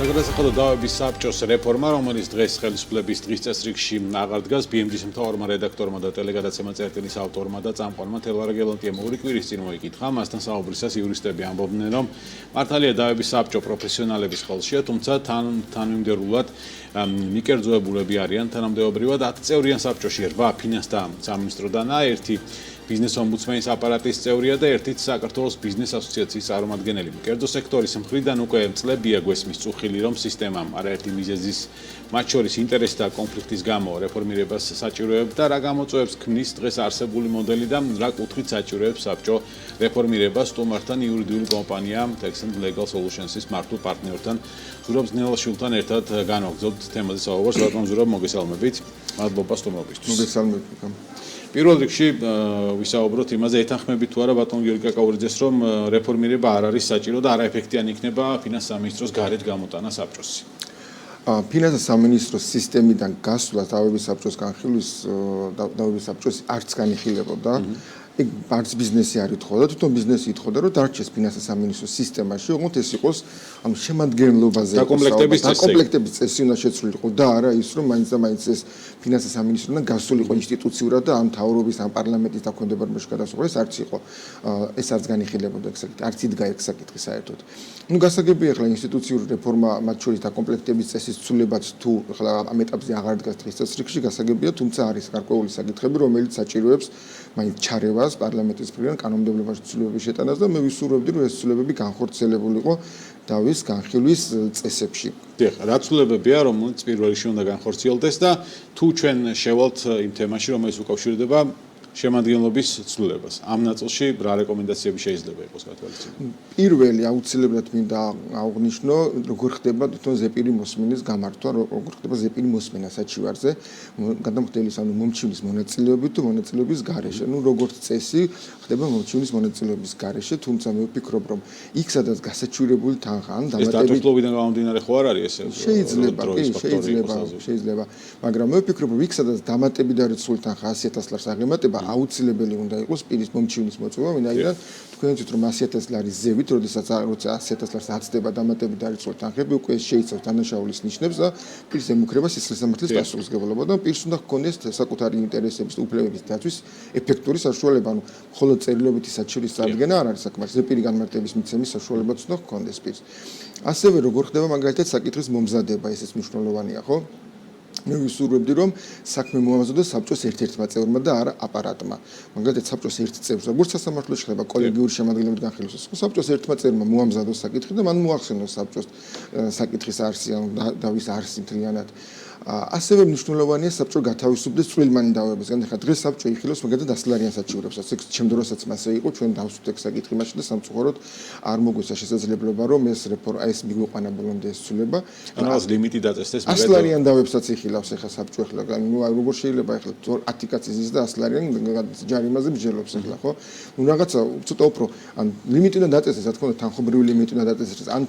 საგადასახადო დავების საბჭოს რეფორმა, რომელიც დღეს ხელისუფლების დღის წესრიგში აღარ დგას, BMG-ის მთავარმა რედაქტორმა და ტელეგადაცემა წერტილის ავტორმა და წამყვანმა თელვარა გელონტიემ ორი კვირის წინ მოიკითხა. მასთან საუბრისას იურისტები ამბობდნენ, რომ მართალია დავების საბჭო პროფესიონალების ხელშია, თუმცა თანმიმდევრულად მიკერძოებულები არიან თანამდებობრივად 10 წევრიან საბჭოში 8 ფინანს და სამინისტროდანაა, ერთი ბიზნეს ომბუდსმენის აპარატის წევრია და ერთით საქართველოს ბიზნეს ასოციაციის წარმომადგენელი. კერძო სექტორის მხრიდან უკვე წლებია გვესმის წუხილი, რომ სისტემამ არაერთი მიზეზის, მათ შორის ინტერესი და კონფლიქტის გამო რეფორმირებას საჭიროებს და რა გამოწვევებს ქმნის დღეს არსებული მოდელი და რა კუთხით საჭიროებს საბჭო რეფორმირებას სტუმართან იურიდიული კომპანია Texent Legal Solutions-ის მართულ პარტნიორთან ზურაბ ზნელაშვილთან ერთად განვაგრძობთ თემაზე საუბარს. ბატონ ზურაბ, მოგესალმებით. მადლობა სტუმრობისთვის. მოგესალმებით. პირველ რიგში ვისაუბროთ იმაზე, ეთანხმებით თუ არა ბატონ გიორგი კაკავურიძეს, რომ რეფორმირება არ არის საჭირო და არაეფექტიანი იქნება ფინანს სამინისტროს გარეთ გამოტანა საბჭოსი. ფინანს სამინისტროს სისტემიდან გასვლა დავების საბჭოს განხილვის დავების საბჭოს არც განიხილებოდა. ეგ არც ბიზნესი არ ითხოვდა, თვითონ ბიზნესი ითხოვდა, რომ დარჩეს ფინანს სამინისტროს სისტემაში, ოღონდ ეს იყოს ანუ შემადგენლობაზე დაკომპლექტების წესი უნდა შეცვლილიყო და არა ის, რომ მაინც და მაინც ეს ფინანს სამინისტროდან გასულიყო ინსტიტუციურად და ამ მთავრობის, ამ პარლამენტის დაქვემდებარებაში გადასვლა, ეს არც იყო, ეს არც განიხილებოდა ეგ საკითხი, არც იდგა ეგ საკითხი საერთოდ. ნუ გასაგებია ახლა ინსტიტუციური რეფორმა, მათ შორის დაკომპლექტების წესის ცვლილებაც თუ ახლა ამ ეტაპზე აღარ დგას დღის წესრიგში, გასაგებია, თუმცა არის გარკვეული საკითხები, რომელიც საჭიროებს მაინც ჩარევას პარლამენტის მხრიდან კანონმდებლობაში ცვლილებების შეტანას და მე ვისურვებდი, რომ ეს ცვლილებები განხორციელებულიყო დავის განხილვის წესებში. დიახ, რა ცვლილებებია, რომელიც პირველ რიგში უნდა განხორციელდეს და თუ ჩვენ შევალთ იმ თემაში, რომელიც უკავშირდება შემადგენლობის ცვლილებას. ამ ნაწილში რა რეკომენდაციები შეიძლება იყოს გათვალისწინებული? პირველი აუცილებლად მინდა აღვნიშნო, როგორ ხდება თვითონ ზეპირი მოსმენის გამართვა, როგორ ხდება ზეპირი მოსმენა საჩივარზე, გადამხდელის ანუ მომჩივნის მონაწილეობით თუ მონაწილეობის გარეშე. ნუ როგორც წესი ხდება მომჩივნის მონაწილეობის გარეშე, თუმცა მე ვფიქრობ, რომ იქ სადაც გასაჩივრებული თანხა ან დამატებით ეს დატვირთულობიდან გამომდინარე ხო არ არის ესე? შეიძლება, მაგრამ მე ვფიქრობ, რომ იქ სადაც დამატებით არის სულ თანხა 100,000 ლარს აღემატება, აუცილებელი უნდა იყოს პირის მომჩივნის მოწვევა, ვინაიდან თქვენ იცით რომ 100,000 ლარის ზევით, როცა 100,000 ლარს აცდება დამატებით დარიცხული თანხები, უკვე ეს შეიცავს დანაშაულის ნიშნებს და პირის ემუქრება სისხლისამართლის პასუხისმგებლობა და პირს უნდა ჰქონდეს საკუთარი ინტერესების და უფლებების დაცვის ეფექტური საშუალება, ანუ მხოლოდ წერილობითი საჩივრის წარდგენა არ არის საკმარისი, ზეპირი განმარტების მიცემის საშუალებაც უნდა ჰქონდეს პირს. ასევე როგორ ხდება მაგალითად საკითხის მომზადება, ესეც მნიშვნელოვანია, ხო? მე ვისურვებდი, რომ საქმე მოამზადოს საბჭოს ერთ-ერთმა წევრმა და არა აპარატმა. მაგალითად, საბჭოს ერთ წევრს, როგორც სასამართლოში ხდება კოლეგიური შემადგენლობით განხილვის, საბჭოს ერთმა წევრმა მოამზადოს საკითხი და მან მოახსენოს საბჭოს საკითხის არსი, ანუ დავის არსი მთლიანად. ასევე მნიშვნელოვანია საბჭო გათავისუფლდეს წვრილმანი დავებისგან. ახლა დღეს საბჭო იხილავს მაგალითად 100 ლარიან საჩივრებსაც. ეგ შემდროსაც მასე იყო, ჩვენ დავსვით ეგ საკითხი მაშინ და სამწუხაროდ არ მოგვეცა შესაძლებლობა, რომ ეს ეს მიგვიყვანა ბოლომდე ეს ცვლილება. ანუ ეს ლიმიტი დაწესდეს 100 ლარიან დავებსაც იხილავს ახლა საბჭო ახლა. ნუ როგორ შეიძლება ახლა 10 კაცი ზის და 100 ლარიან ჯარიმაზე მსჯელობს ახლა, ხო? ნუ რაღაცა ცოტა უფრო ან ლიმიტი უნდა დაწესდეს, რა თქმა უნდა, თანხმობრივი ლიმიტი უნდა დაწესდეს, ან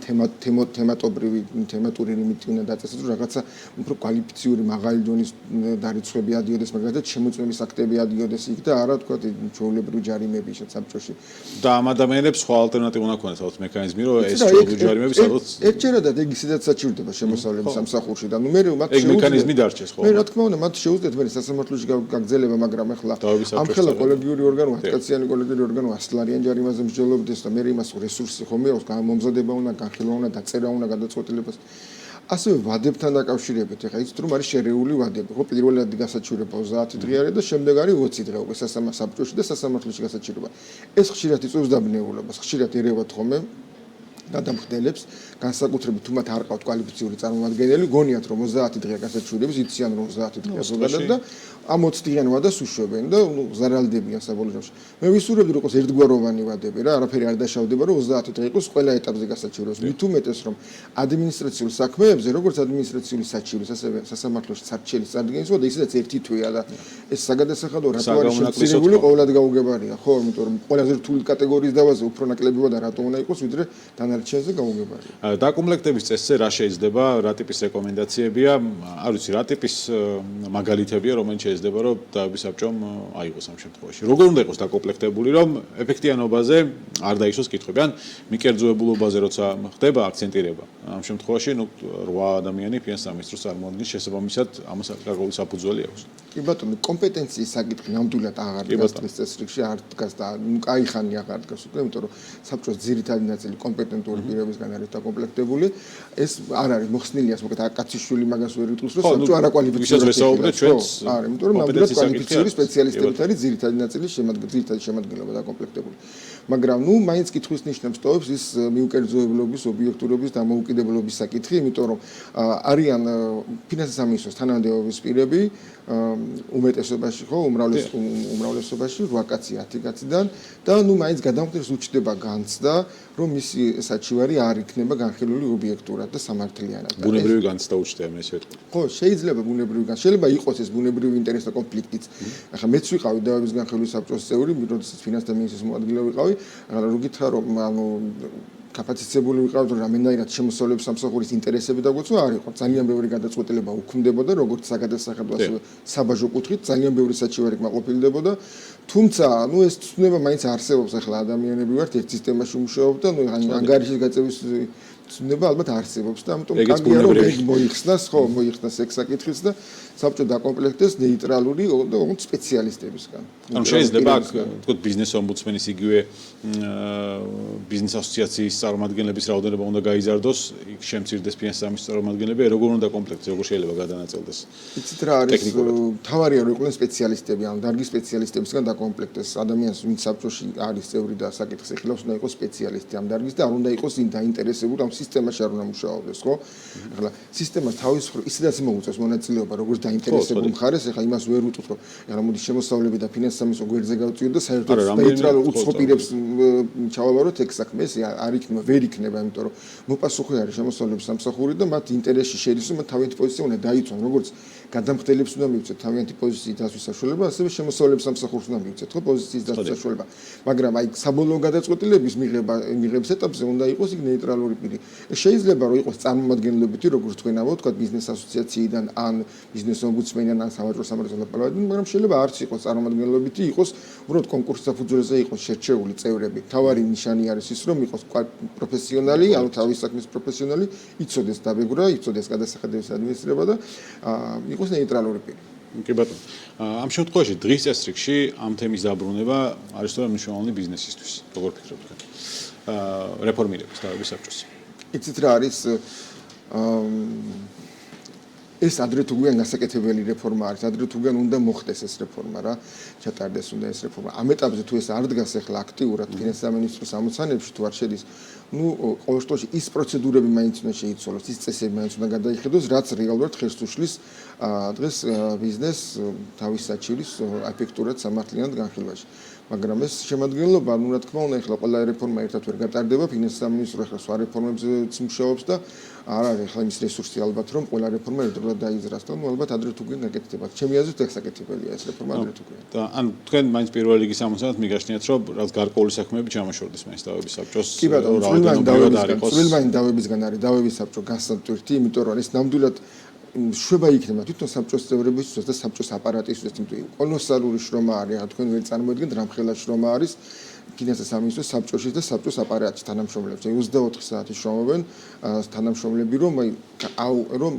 თემატური ლიმიტი უნდა დაწესდეს, რომ რაღაცა უფრო ფიციური მაღალი დონის დარიცხვები ადიოდეს, მაგალითად შემოწმების აქტები ადიოდეს იქ და არა თქვა ჩვეულებრივი ჯარიმები საბჭოში. და ამ ადამიანებს სხვა ალტერნატივა უნდა ქონდეს ალბათ მექანიზმი, რომ ეს ჩვეულებრივი ჯარიმები სადაც ერთჯერადად ეგ ისედაც საჭიროდება შემოსავლების სამსახურში და ნუ მე მათ შეუძლია. ეგ მექანიზმი დარჩეს ხო? მე რა თქმა უნდა მათ შეუძლიათ მე სასამართლოში გაგზელება, მაგრამ ახლა ამ ხელა კოლეგიური ორგანო, 10 კაციანი კოლეგიური ორგანო 100 ლარიან ჯარიმაზე მსჯელობდეს და მე იმას რესურსი ხომ მეოს გამომზადება უნდა, განხილვა უნდა, დაწერა უნდა, გადაწყვეტილებას ასევე ვადებთან დაკავშირებით, ეხლა იცით რომ არის შერეული ვადები, ხო, პირველად გასაჩივრება 30 დღე არის და შემდეგ არის 20 დღე უკვე საბჭოში და სასამართლოში გასაჩივრება. ეს ხშირად იწვევს დაბნეულობას, ხშირად ერევათ ხოლმე გადამხდელებს, განსაკუთრებით თუ მათ არ ყავთ კვალიფიციური წარმომადგენელი, გონიათ რომ 30 დღე გასაჩივრების, იციან რომ 30 დღე ზოგადად და ამ 20 დღიან ვადას უშვებენ და ზარალდებიან საბოლოო ჯამში. მე ვისურვებდი რომ იყოს ერთგვაროვანი ვადები რა, არაფერი არ დაშავდება რომ 30 დღე იყოს ყველა ეტაპზე გასაჩივრებას. მით უმეტეს რომ ადმინისტრაციულ საქმეებზე, როგორც ადმინისტრაციული საჩივრის, ასევე სასამართლოში სარჩელის წარდგენის ვადა ისედაც ერთი თვეა და ეს საგადასახადო რატო არის შეცვლილი ყოველად გაუგებარია, ხო, იმიტომ რომ ყველაზე რთული კატეგორიის დავაზე უფრო ნაკლები ვადა რატო უნდა იყოს, ვიდრე განარჩენზე გაუგებარია. დაკომპლექტების წესზე რა შეიძლება, რა ტიპის რეკომენდაციებია, არ ვიცი, რა ტიპის მაგალითებია, რომელიც შეიძლება რომ დაავების საბჭომ აიღოს ამ შემთხვევაში. როგორ უნდა იყოს დაკომპლექტებული, რომ ეფექტიანობაზე არ დაისოს კითხვები, ან მიკერძოებულობაზე როცა ხდება აქცენტირება. ამ შემთხვევაში, 8 ადამიანი ფინანსის სამინისტროს წარმოადგენს, შესაბამისად ამას გარკვეული საფუძველი აქვს. კი ბატონო, კომპეტენციის საკითხი ნამდვილად აღარ დგას დღეს წესრიგში, არ დგას და კაი ხანი აღარ დგას უკვე, იმიტომ რომ საბჭოს ძირითადი ნაწილი კომპეტენტური პირებისგან არის დაკომპლექტებული. ეს არ არის მოხსნილია, მოკლედ აკაციშვილი მაგას ვერ იტყვის, რომ საბჭო არაკვალიფიციური არის, იმიტომ რომ ნამდვილად კვალიფიციური სპეციალისტებით არის ძირითადი ნაწილი ძირითადი შემადგენლობა დაკომპლექტებული. მაგრამ მაინც კითხვის ნიშნებს ტოვებს ის მიუკერძოებლობის, ობიექტურობის და დამოუკიდებლობის საკითხი, იმიტომ რომ არიან ფინანსის სამინისტროს თანამდებობის პირები უმეტესობაში ხო უმრავლესობაში 8 კაცი 10 კაციდან და მაინც გადამხდებს უჩნდება განცდა რომ მისი საჩივარი არ იქნება განხილული ობიექტურად და სამართლიანად. ბუნებრივი განცდა უჩნდება მე ესე ვეთქვი. ხო, შეიძლება ბუნებრივი განცდა, შეიძლება იყოს ეს ბუნებრივი ინტერესთა კონფლიქტიც. ახლა მეც ვიყავი დაავების განხილვის საბჭოს წევრი, როდესაც ფინანსთა მინისტრის მოადგილე ვიყავი, ახლა რო გითხრა რომ კაპაციტებული ვიყავ რომ რამენაირად შემოსავლების სამსახურის ინტერესები დაგვეცვა არ იყო ძალიან ბევრი გადაწყვეტილება უქმდებოდა როგორც საგადასახადო ასევე საბაჟო კუთხით ძალიან ბევრი საჩივარი კმაყოფილდებოდა თუმცა ეს ცნება მაინც არსებობს ახლა ადამიანები ვართ ერთ სისტემაში მუშაობ და ანგარიშის გაწევის ცნება ალბათ არსებობს და ამიტომ კანია რომ მოიხსნას ხო მოიხსნას ეგ საკითხიც და საბჭო დაკომპლექტდეს ნეიტრალური და ოღონდ სპეციალისტებისგან. ანუ შეიძლება აქ თქო ბიზნეს ომბუდსმენის იგივე ბიზნეს ასოციაციის წარმომადგენლების რაოდენობა უნდა გაიზარდოს, იქ შემცირდეს ფინანსის სამინისტროს წარმომადგენლები, როგორ უნდა კომპლექტზე, როგორ შეიძლება გადანაწილდეს. იცით რა არის თავარია რომ იყვნენ სპეციალისტები, ანუ დარგის სპეციალისტებისგან დაკომპლექტდეს ადამიანს, ვინც საბჭოში არის წევრი და საკითხს ეხილავს, უნდა იყოს სპეციალისტი ამ დარგის და არ უნდა იყოს დაინტერესებული ამ სისტემაში არ უნდა მუშაობდეს, ხო? ახლა სისტემას თავის ისედაც მოუწევს მონაწილეობა როგორც დაინტერესებული მხარეს, ახლა იმას ვერ ვიტყვით, რომ ახლა მოდი შემოსავლები და ფინანსის სამინისტრო გვერდზე გავწიოთ და საერთოდ ნეიტრალურ უცხო პირებს ჩავაბაროთ ეგ საქმე, ეს არ იქნება, ვერ იქნება, იმიტომ რომ მოპასუხე არის შემოსავლების სამსახური და მათ ინტერესში შედის, რომ თავიანთი პოზიცია უნდა დაიცვან, როგორც გადამხდელებს უნდა მივცეთ თავიანთი პოზიციის დასვის საშუალება, ასევე შემოსავლების სამსახურს უნდა მივცეთ, ხო, პოზიციის დასვის საშუალება. მაგრამ აი საბოლოო გადაწყვეტილების მიღების ეტაპზე უნდა იყოს იქ ნეიტრალური პირი. შეიძლება რომ იყოს წარმომადგენლობითი, როგორც თქვენ ამბობთ, თქვა ბიზნეს ასოციაციიდან ან ბიზნეს ომბუდსმენიდან ან სავაჭრო სამართალდამცავ პალატიდან, მაგრამ შეიძლება არც იყოს წარმომადგენლობითი, იყოს უბრალოდ კონკურსის საფუძველზე იყოს შერჩეული წევრები. თავარი ნიშანი არის ის, რომ იყოს პროფესიონალი, ანუ თავის საქმის პროფესიონალი, იცოდეს დაბეგვრა, იცოდეს გადასახადების ადმინისტრირება და იყოს ნეიტრალური პირი. კი ბატონო. ამ შემთხვევაში დღის წესრიგში ამ თემის დაბრუნება არის თორემ მნიშვნელოვანი ბიზნესისთვის. როგორ ფიქრობთ თქვენ? რეფორმირების დაავების საბჭოს. იცით რა არის ეს ადრე თუ გვიან გასაკეთებელი რეფორმა არის, ადრე თუ გვიან უნდა მოხდეს ეს რეფორმა რა, ჩატარდეს უნდა ეს რეფორმა. ამ ეტაპზე თუ ეს არ დგას ახლა აქტიურად ფინანსის სამინისტროს ამოცანებში თუ არ შედის, ყოველ შემთხვევაში ის პროცედურები მაინც უნდა შეიცვალოს, ის წესები მაინც უნდა გადაიხედოს, რაც რეალურად ხელს უშლის დღეს ბიზნესს თავის საჩივრის ეფექტურად სამართლიანად განხილვაში. მაგრამ ეს შემადგენლობა, რა თქმა უნდა, ახლა ყველა რეფორმა ერთად ვერ გატარდება, ფინანსის სამინისტრო ახლა სხვა რეფორმებზეც მუშაობს და არ არის ახლა იმის რესურსი ალბათ, რომ ყველა რეფორმა ერთდროულად დაიზრას და ალბათ ადრე თუ გვიან გაკეთდება. ჩემი აზრით ეგ საკეთებელია ეს რეფორმა ადრე თუ გვიან. და ან თქვენ მაინც პირველ რიგის ამოცანად მიგაშნიათ, რომ რაც გარკვეული საქმეები ჩამოშორდეს მაინც დაავების საბჭოს. კი ბატონო, სრულმანი დაავებისგან არის დაავების საბჭო გასატვირთი, იმიტომ რომ ეს ნამდვილად შვება იქნება თვითონ საბჭოს წევრებისთვის და საბჭოს აპარატისთვის, იმიტომ რომ კოლოსალური შრომა არის, რა თქვენ ვერ წარმოედგენთ, რამხელა შრომა არის ფინანსის სამინისტროს საბჭოში და საბჭოს აპარატში თანამშრომლებს. 24 საათი შრომობენ თანამშრომლები, რომ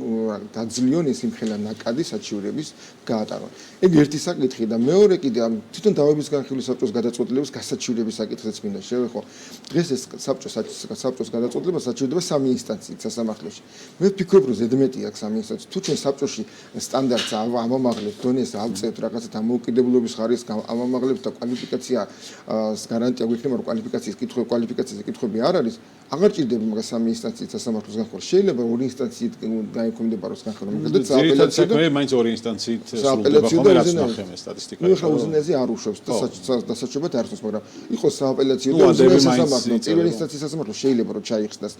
დაძლიონ ეს იმხელა ნაკადი საჩივრების გაატარონ. ეგ ერთი საკითხი და მეორე კიდე თვითონ დაავების განხილვის საბჭოს გადაწყვეტილების გასაჩივრების საკითხიც მინდა შევეხო. დღეს ეს საბჭოს გადაწყვეტილება საჩივრდება 3 ინსტანციით სასამართლოში. მე ვფიქრობ, რომ ზედმეტი აქვს 3 ინსტანცია. თუ ჩვენ საბჭოში სტანდარტს ამამაღლებთ, დონეს ავწევთ რაღაცა დამოუკიდებლობის ხარისხს ამამაღლებთ და კვალიფიკაცია გარანტია გვექნება, რომ კვალიფიკაციაზე კითხვები არ არის, აღარ ჭირდება მაგას 3 ინსტანციით სასამართლოს განხილვა. შეიძლება 2 ინსტანციით დაექვემდებაროს განხილვა. მოგდეთ სააპელაციო და მაინც 2 ინსტანციით სრულდება ხოლმე რაც ნახემ სტატისტიკაში. ახლა უზენაეზე არ უშვებს და დასაჩუქრად არ ხსნის, მაგრამ იყოს სააპელაციო და უზენაეს სასამართლო, პირველი ინსტანციის სასამართლო შეიძლება რომ ჩაიხსნას.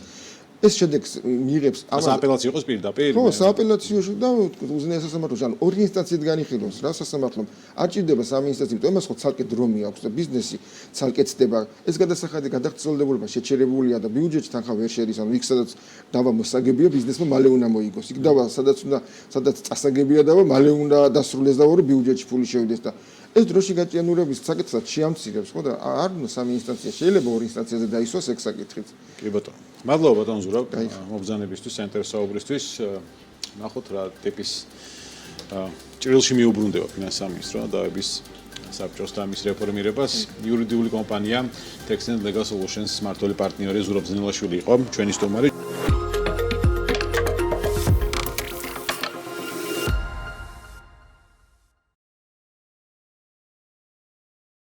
ეს შედეგს მიიღებს სააპელაციო იყოს პირდაპირ. ხო, სააპელაციოში და უზენაეს სასამართლოში, ანუ ორი ინსტანციით განიხილავს რა სასამართლომ. არ ჭირდება სამი ინსტანცია, იმიტომ იმას ხო ცალკე დრომი აქვს და ბიზნესი ცალკე ცდება. ეს გადასახადი გადაღწევლებულება შეჩერებულია და ბიუჯეტში თანხა ვერ შედის, ანუ იქ სადაც დავა მოსაგებია ბიზნესმა მალე უნდა მოიგოს. იქ დავა სადაც წასაგებია დავა მალე უნდა დასრულდეს დავა რომ ბიუჯეტში ფული შევიდეს და ეს დროში გაჭიანურების საკითხსაც შეამცირებს, ხო და არ უნდა სამი ინსტანცია, შეიძლება ორი ინსტანციაზე დაისვას ეგ საკითხიც. კი ბატონო. მადლობა ბატონ ზურაბ მობრძანებისთვის, საინტერესოობისთვის. ნახოთ რა ტიპის ჭრილში მიუბრუნდება ფინანსამინისტრო დაების საბჭოს და მის რეფორმირებას. იურიდიული კომპანია Texent Legal Solutions მმართველი პარტნიორი ზურაბ ზნელაშვილი იყო ჩვენი სტუმარი.